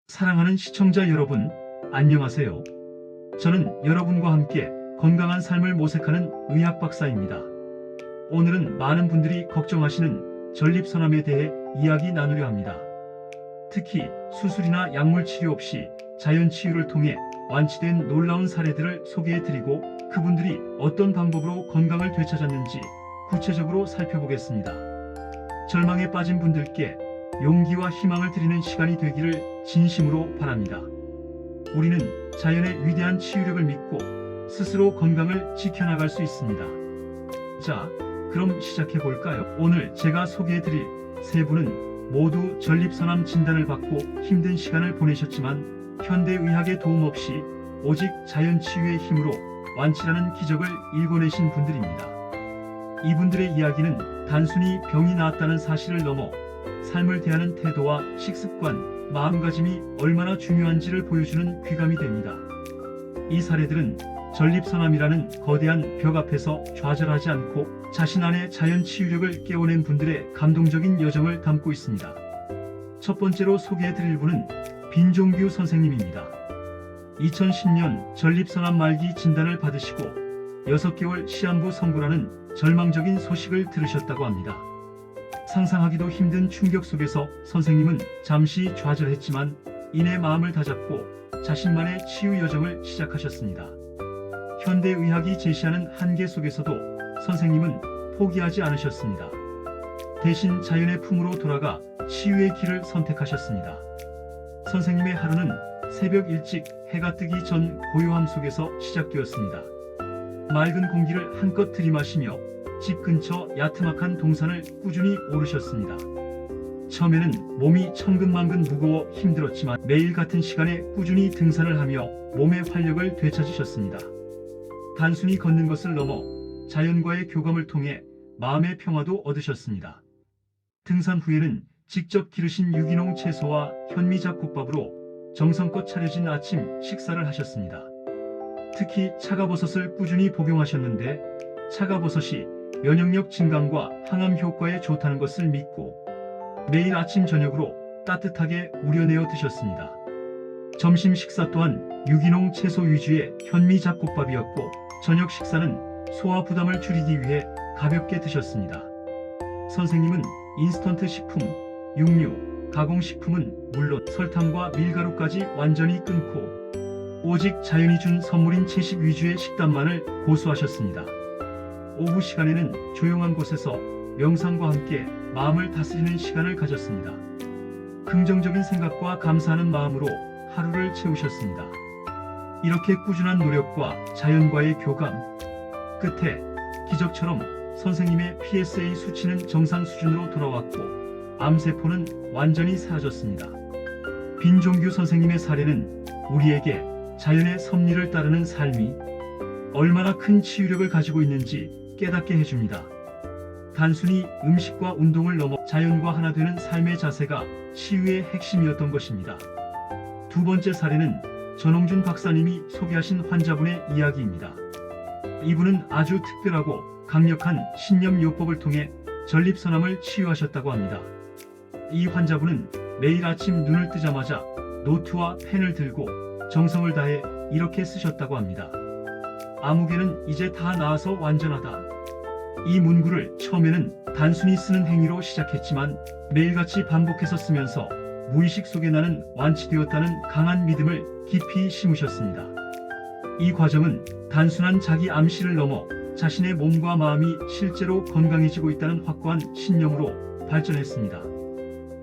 사랑하는 시청자 여러분, 안녕하세요. 저는 여러분과 함께 건강한 삶을 모색하는 의학 박사입니다. 오늘은 많은 분들이 걱정하시는 전립선암에 대해 이야기 나누려 합니다. 특히 수술이나 약물 치료 없이 자연 치유를 통해 완치된 놀라운 사례들을 소개해드리고 그분들이 어떤 방법으로 건강을 되찾았는지 구체적으로 살펴보겠습니다. 절망에 빠진 분들께 용기와 희망을 드리는 시간이 되기를 진심으로 바랍니다. 우리는 자연의 위대한 치유력을 믿고 스스로 건강을 지켜나갈 수 있습니다. 자, 그럼 시작해 볼까요? 오늘 제가 소개해드릴 세 분은 모두 전립선암 진단을 받고 힘든 시간을 보내셨지만 현대의학의 도움 없이 오직 자연 치유의 힘으로 완치라는 기적을 일궈내신 분들입니다. 이분들의 이야기는 단순히 병이 나았다는 사실을 넘어 삶을 대하는 태도와 식습관, 마음가짐이 얼마나 중요한지를 보여주는 귀감이 됩니다. 이 사례들은 전립선암이라는 거대한 벽 앞에서 좌절하지 않고 자신 안의 자연 치유력을 깨워낸 분들의 감동적인 여정을 담고 있습니다. 첫 번째로 소개해드릴 분은 빈종규 선생님입니다. 2010년 전립선암 말기 진단을 받으시고 6개월 시한부 선고라는 절망적인 소식을 들으셨다고 합니다. 상상하기도 힘든 충격 속에서 선생님은 잠시 좌절했지만 이내 마음을 다잡고 자신만의 치유 여정을 시작하셨습니다. 현대의학이 제시하는 한계 속에서도 선생님은 포기하지 않으셨습니다. 대신 자연의 품으로 돌아가 치유의 길을 선택하셨습니다. 선생님의 하루는 새벽 일찍 해가 뜨기 전 고요함 속에서 시작되었습니다. 맑은 공기를 한껏 들이마시며 집 근처 야트막한 동산을 꾸준히 오르셨습니다. 처음에는 몸이 천근만근 무거워 힘들었지만 매일 같은 시간에 꾸준히 등산을 하며 몸의 활력을 되찾으셨습니다. 단순히 걷는 것을 넘어 자연과의 교감을 통해 마음의 평화도 얻으셨습니다. 등산 후에는 직접 기르신 유기농 채소와 현미잡곡밥으로 정성껏 차려진 아침 식사를 하셨습니다. 특히 차가버섯을 꾸준히 복용하셨는데 차가버섯이 면역력 증강과 항암 효과에 좋다는 것을 믿고 매일 아침 저녁으로 따뜻하게 우려내어 드셨습니다. 점심 식사 또한 유기농 채소 위주의 현미잡곡밥이었고 저녁 식사는 소화 부담을 줄이기 위해 가볍게 드셨습니다. 선생님은 인스턴트 식품, 육류, 가공식품은 물론 설탕과 밀가루까지 완전히 끊고 오직 자연이 준 선물인 채식 위주의 식단만을 고수하셨습니다. 오후 시간에는 조용한 곳에서 명상과 함께 마음을 다스리는 시간을 가졌습니다. 긍정적인 생각과 감사하는 마음으로 하루를 채우셨습니다. 이렇게 꾸준한 노력과 자연과의 교감 끝에 기적처럼 선생님의 PSA 수치는 정상 수준으로 돌아왔고 암세포는 완전히 사라졌습니다. 빈종규 선생님의 사례는 우리에게 자연의 섭리를 따르는 삶이 얼마나 큰 치유력을 가지고 있는지 깨닫게 해줍니다. 단순히 음식과 운동을 넘어 자연과 하나 되는 삶의 자세가 치유의 핵심이었던 것입니다. 두 번째 사례는 전홍준 박사님이 소개하신 환자분의 이야기입니다. 이분은 아주 특별하고 강력한 신념요법을 통해 전립선암을 치유하셨다고 합니다. 이 환자분은 매일 아침 눈을 뜨자마자 노트와 펜을 들고 정성을 다해 이렇게 쓰셨다고 합니다. 아무개는 이제 다 나아서 완전하다. 이 문구를 처음에는 단순히 쓰는 행위로 시작했지만 매일같이 반복해서 쓰면서 무의식 속에 나는 완치되었다는 강한 믿음을 깊이 심으셨습니다. 이 과정은 단순한 자기 암시를 넘어 자신의 몸과 마음이 실제로 건강해지고 있다는 확고한 신념으로 발전했습니다.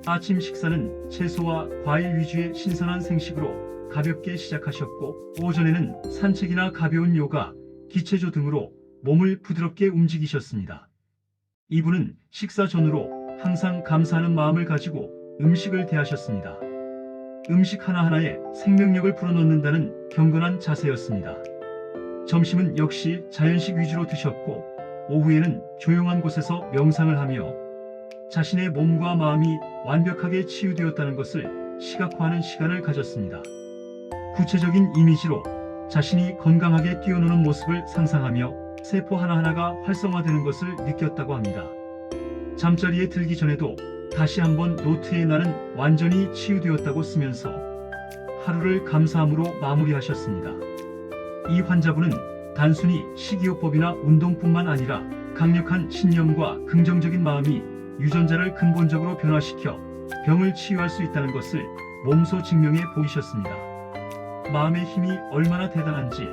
아침 식사는 채소와 과일 위주의 신선한 생식으로 가볍게 시작하셨고 오전에는 산책이나 가벼운 요가, 기체조 등으로 몸을 부드럽게 움직이셨습니다. 이분은 식사 전후로 항상 감사하는 마음을 가지고 음식을 대하셨습니다. 음식 하나하나에 생명력을 불어넣는다는 경건한 자세였습니다. 점심은 역시 자연식 위주로 드셨고 오후에는 조용한 곳에서 명상을 하며 자신의 몸과 마음이 완벽하게 치유되었다는 것을 시각화하는 시간을 가졌습니다. 구체적인 이미지로 자신이 건강하게 뛰어노는 모습을 상상하며 세포 하나하나가 활성화되는 것을 느꼈다고 합니다. 잠자리에 들기 전에도 다시 한번 노트에 나는 완전히 치유되었다고 쓰면서 하루를 감사함으로 마무리하셨습니다. 이 환자분은 단순히 식이요법이나 운동뿐만 아니라 강력한 신념과 긍정적인 마음이 유전자를 근본적으로 변화시켜 병을 치유할 수 있다는 것을 몸소 증명해 보이셨습니다. 마음의 힘이 얼마나 대단한지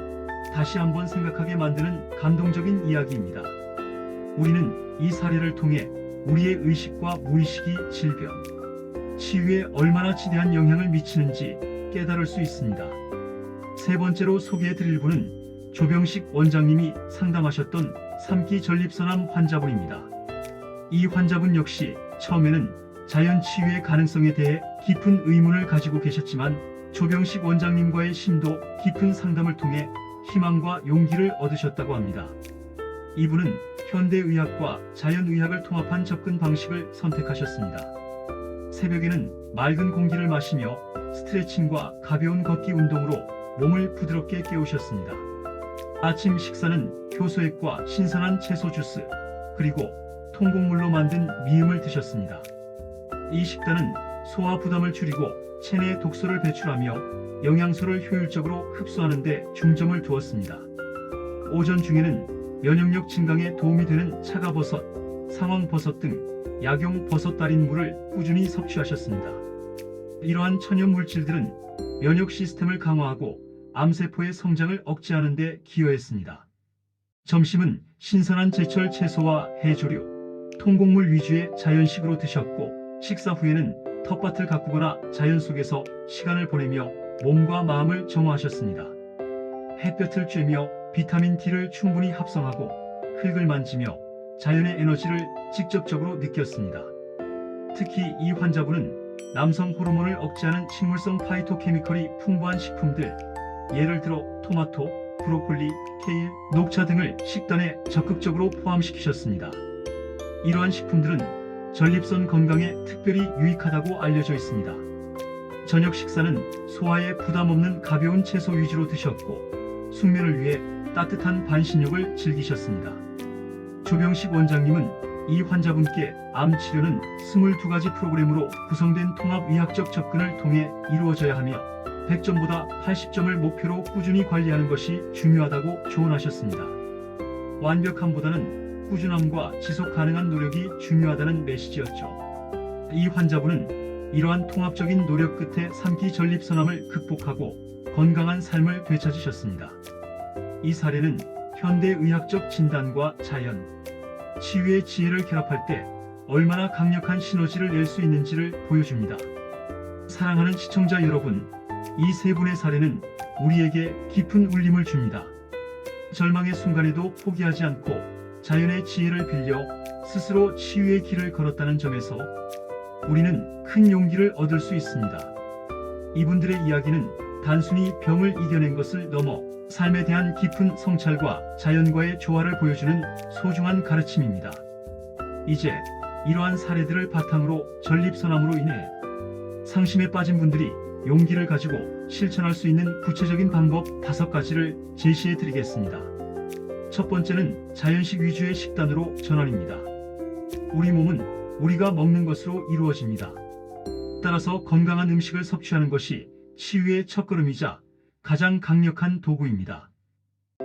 다시 한번 생각하게 만드는 감동적인 이야기입니다. 우리는 이 사례를 통해 우리의 의식과 무의식이 질병, 치유에 얼마나 지대한 영향을 미치는지 깨달을 수 있습니다. 세 번째로 소개해 드릴 분은 조병식 원장님이 상담하셨던 3기 전립선암 환자분입니다. 이 환자분 역시 처음에는 자연 치유의 가능성에 대해 깊은 의문을 가지고 계셨지만 조병식 원장님과의 심도 깊은 상담을 통해 희망과 용기를 얻으셨다고 합니다. 이분은 현대의학과 자연의학을 통합한 접근 방식을 선택하셨습니다. 새벽에는 맑은 공기를 마시며 스트레칭과 가벼운 걷기 운동으로 몸을 부드럽게 깨우셨습니다. 아침 식사는 효소액과 신선한 채소 주스, 그리고 통곡물로 만든 미음을 드셨습니다. 이 식단은 소화 부담을 줄이고 체내 독소를 배출하며 영양소를 효율적으로 흡수하는 데 중점을 두었습니다. 오전 중에는 면역력 증강에 도움이 되는 차가버섯, 상황버섯 등 약용 버섯 달인 물을 꾸준히 섭취하셨습니다. 이러한 천연 물질들은 면역 시스템을 강화하고 암세포의 성장을 억제하는 데 기여했습니다. 점심은 신선한 제철 채소와 해조류, 통곡물 위주의 자연식으로 드셨고 식사 후에는 텃밭을 가꾸거나 자연 속에서 시간을 보내며 몸과 마음을 정화하셨습니다. 햇볕을 쬐며 비타민 D를 충분히 합성하고 흙을 만지며 자연의 에너지를 직접적으로 느꼈습니다. 특히 이 환자분은 남성 호르몬을 억제하는 식물성 파이토케미컬이 풍부한 식품들, 예를 들어 토마토, 브로콜리, 케일, 녹차 등을 식단에 적극적으로 포함시키셨습니다. 이러한 식품들은 전립선 건강에 특별히 유익하다고 알려져 있습니다. 저녁 식사는 소화에 부담 없는 가벼운 채소 위주로 드셨고 숙면을 위해 따뜻한 반신욕을 즐기셨습니다. 조병식 원장님은 이 환자분께 암 치료는 22가지 프로그램으로 구성된 통합의학적 접근을 통해 이루어져야 하며 100점보다 80점을 목표로 꾸준히 관리하는 것이 중요하다고 조언하셨습니다. 완벽함보다는 꾸준함과 지속 가능한 노력이 중요하다는 메시지였죠. 이 환자분은 이러한 통합적인 노력 끝에 3기 전립선암을 극복하고 건강한 삶을 되찾으셨습니다. 이 사례는 현대의학적 진단과 자연, 치유의 지혜를 결합할 때 얼마나 강력한 시너지를 낼 수 있는지를 보여줍니다. 사랑하는 시청자 여러분, 이 세 분의 사례는 우리에게 깊은 울림을 줍니다. 절망의 순간에도 포기하지 않고 자연의 지혜를 빌려 스스로 치유의 길을 걸었다는 점에서 우리는 큰 용기를 얻을 수 있습니다. 이분들의 이야기는 단순히 병을 이겨낸 것을 넘어 삶에 대한 깊은 성찰과 자연과의 조화를 보여주는 소중한 가르침입니다. 이제 이러한 사례들을 바탕으로 전립선암으로 인해 상심에 빠진 분들이 용기를 가지고 실천할 수 있는 구체적인 방법 5가지를 제시해 드리겠습니다. 첫 번째는 자연식 위주의 식단으로 전환입니다. 우리 몸은 우리가 먹는 것으로 이루어집니다. 따라서 건강한 음식을 섭취하는 것이 치유의 첫걸음이자 가장 강력한 도구입니다.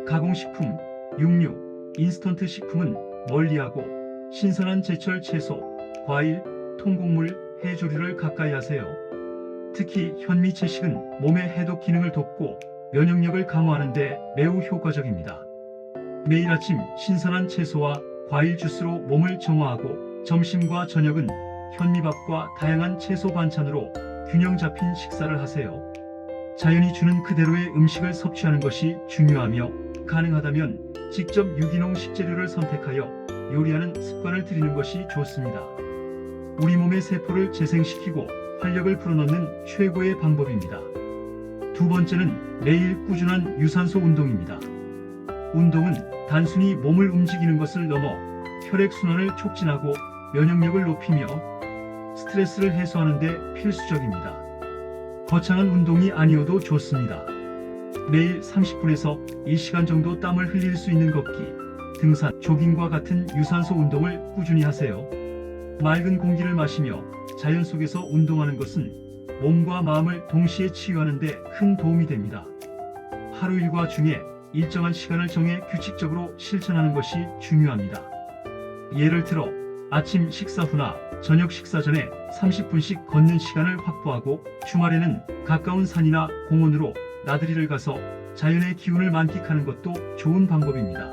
가공식품, 육류, 인스턴트 식품은 멀리하고 신선한 제철 채소, 과일, 통곡물, 해조류를 가까이 하세요. 특히 현미채식은 몸의 해독 기능을 돕고 면역력을 강화하는 데 매우 효과적입니다. 매일 아침 신선한 채소와 과일 주스로 몸을 정화하고 점심과 저녁은 현미밥과 다양한 채소 반찬으로 균형 잡힌 식사를 하세요. 자연이 주는 그대로의 음식을 섭취하는 것이 중요하며 가능하다면 직접 유기농 식재료를 선택하여 요리하는 습관을 들이는 것이 좋습니다. 우리 몸의 세포를 재생시키고 활력을 불어넣는 최고의 방법입니다. 두 번째는 매일 꾸준한 유산소 운동입니다. 운동은 단순히 몸을 움직이는 것을 넘어 혈액순환을 촉진하고 면역력을 높이며 스트레스를 해소하는 데 필수적입니다. 거창한 운동이 아니어도 좋습니다. 매일 30분에서 1시간 정도 땀을 흘릴 수 있는 걷기, 등산, 조깅과 같은 유산소 운동을 꾸준히 하세요. 맑은 공기를 마시며 자연 속에서 운동하는 것은 몸과 마음을 동시에 치유하는 데 큰 도움이 됩니다. 하루 일과 중에 일정한 시간을 정해 규칙적으로 실천하는 것이 중요합니다. 예를 들어 아침 식사 후나 저녁 식사 전에 30분씩 걷는 시간을 확보하고 주말에는 가까운 산이나 공원으로 나들이를 가서 자연의 기운을 만끽하는 것도 좋은 방법입니다.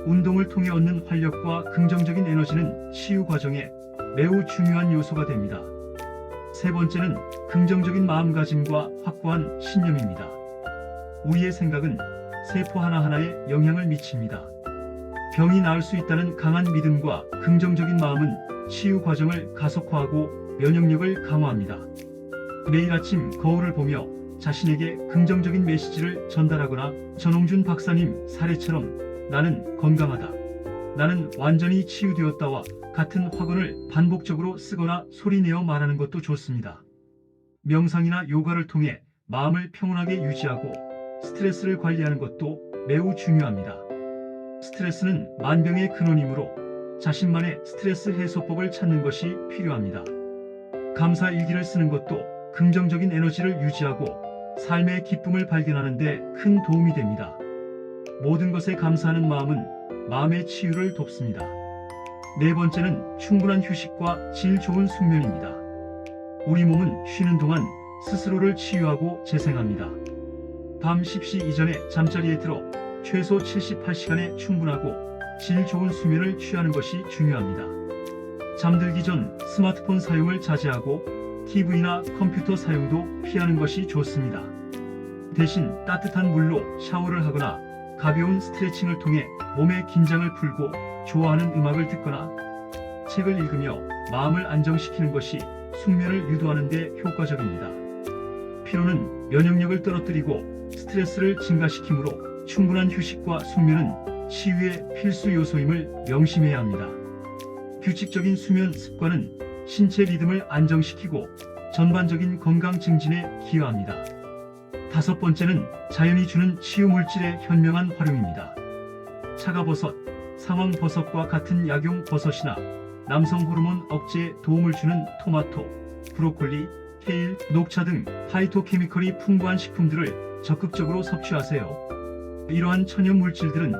운동을 통해 얻는 활력과 긍정적인 에너지는 치유 과정에 매우 중요한 요소가 됩니다. 세 번째는 긍정적인 마음가짐과 확고한 신념입니다. 우리의 생각은 세포 하나하나에 영향을 미칩니다. 병이 나을 수 있다는 강한 믿음과 긍정적인 마음은 치유 과정을 가속화하고 면역력을 강화합니다. 매일 아침 거울을 보며 자신에게 긍정적인 메시지를 전달하거나 전홍준 박사님 사례처럼 나는 건강하다, 나는 완전히 치유되었다와 같은 확언을 반복적으로 쓰거나 소리내어 말하는 것도 좋습니다. 명상이나 요가를 통해 마음을 평온하게 유지하고 스트레스를 관리하는 것도 매우 중요합니다. 스트레스는 만병의 근원이므로 자신만의 스트레스 해소법을 찾는 것이 필요합니다. 감사 일기를 쓰는 것도 긍정적인 에너지를 유지하고 삶의 기쁨을 발견하는 데 큰 도움이 됩니다. 모든 것에 감사하는 마음은 마음의 치유를 돕습니다. 네 번째는 충분한 휴식과 질 좋은 숙면입니다. 우리 몸은 쉬는 동안 스스로를 치유하고 재생합니다. 밤 10시 이전에 잠자리에 들어 최소 78시간의 충분하고 질 좋은 수면을 취하는 것이 중요합니다. 잠들기 전 스마트폰 사용을 자제하고 TV나 컴퓨터 사용도 피하는 것이 좋습니다. 대신 따뜻한 물로 샤워를 하거나 가벼운 스트레칭을 통해 몸의 긴장을 풀고 좋아하는 음악을 듣거나 책을 읽으며 마음을 안정시키는 것이 숙면을 유도하는 데 효과적입니다. 피로는 면역력을 떨어뜨리고 스트레스를 증가시키므로 충분한 휴식과 숙면은 치유의 필수 요소임을 명심해야 합니다. 규칙적인 수면 습관은 신체 리듬을 안정시키고 전반적인 건강 증진에 기여합니다. 다섯 번째는 자연이 주는 치유 물질의 현명한 활용입니다. 차가버섯, 상황버섯과 같은 약용버섯이나 남성 호르몬 억제에 도움을 주는 토마토, 브로콜리, 케일, 녹차 등 파이토케미컬이 풍부한 식품들을 적극적으로 섭취하세요. 이러한 천연 물질들은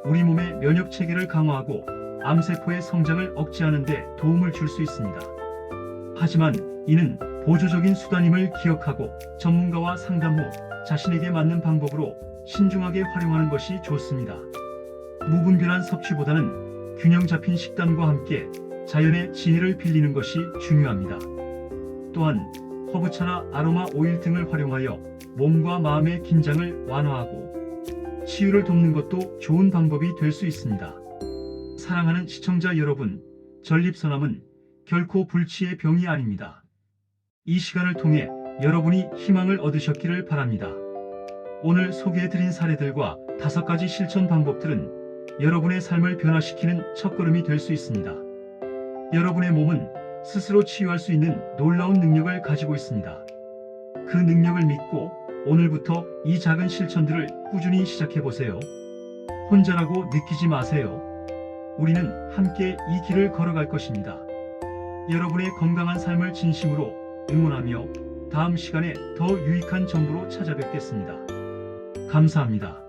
우리 몸의 면역 체계를 강화하고 암세포의 성장을 억제하는 데 도움을 줄 수 있습니다. 하지만 이는 보조적인 수단임을 기억하고 전문가와 상담 후 자신에게 맞는 방법으로 신중하게 활용하는 것이 좋습니다. 무분별한 섭취보다는 균형 잡힌 식단과 함께 자연의 지혜를 빌리는 것이 중요합니다. 또한 허브차나 아로마 오일 등을 활용하여 몸과 마음의 긴장을 완화하고 치유를 돕는 것도 좋은 방법이 될 수 있습니다. 사랑하는 시청자 여러분, 전립선암은 결코 불치의 병이 아닙니다. 이 시간을 통해 여러분이 희망을 얻으셨기를 바랍니다. 오늘 소개해드린 사례들과 5가지 실천 방법들은 여러분의 삶을 변화시키는 첫걸음이 될 수 있습니다. 여러분의 몸은 스스로 치유할 수 있는 놀라운 능력을 가지고 있습니다. 그 능력을 믿고 오늘부터 이 작은 실천들을 꾸준히 시작해보세요. 혼자라고 느끼지 마세요. 우리는 함께 이 길을 걸어갈 것입니다. 여러분의 건강한 삶을 진심으로 응원하며 다음 시간에 더 유익한 정보로 찾아뵙겠습니다. 감사합니다.